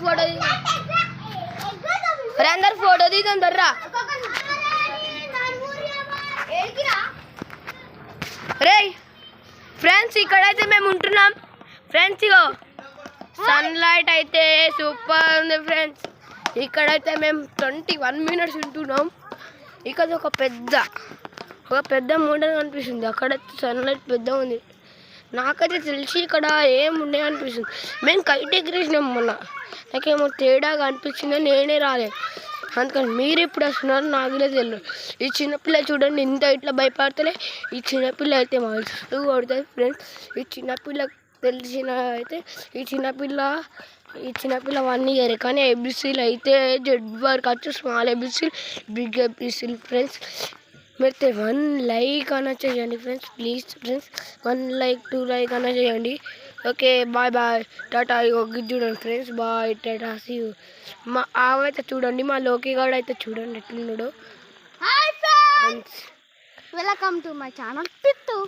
Photo అందరు photo తీద్దాం దర్రా. రే friends ఇక్కడైతే మేము ఉంటున్నాం ఫ్రెండ్స్. ఇగో సన్ లైట్ అయితే సూపర్ ఉంది ఫ్రెండ్స్. ఇక్కడైతే మేము 21 minutes ఉంటున్నాం. ఇక్కడ ఒక పెద్ద మోడల్ అనిపిస్తుంది. అక్కడ సన్ లైట్ పెద్ద ఉంది. నాకైతే తెలిసి ఇక్కడ ఏం ఉండే అనిపిస్తుంది. మేము కైట్ ఎగిరేసినాం మొన్న, నాకేమో తేడాగా అనిపించింది, నేనే రాలేదు. అందుకని మీరు ఎప్పుడు వస్తున్నారు నాకు తెలియదు. ఈ చిన్నపిల్ల చూడండి ఇంత ఇట్లా భయపడతలే. ఈ చిన్నపిల్ల అయితే మస్తు కొడుతుంది ఫ్రెండ్స్. ఈ చిన్నపిల్ల తెలిసిన అయితే ఈ చిన్నపిల్ల 1 year, కానీ ఏబిసిలు అయితే జెడ్ వరకు వచ్చు. స్మాల్ ఏబిసిల్, బిగ్ ఏబిసిల్ ఫ్రెండ్స్. మీరైతే 1 like అన్నా చేయండి friends please friends. 1 like 2 like అన్నా చేయండి. Okay bye bye tata. ఇది చూడండి friends, bye tata see you. మా ఆవైతే చూడండి, మా లోకి గాడు అయితే చూడండి ఎట్లున్నాడు. Hi friends, welcome to my channel పిత్తు.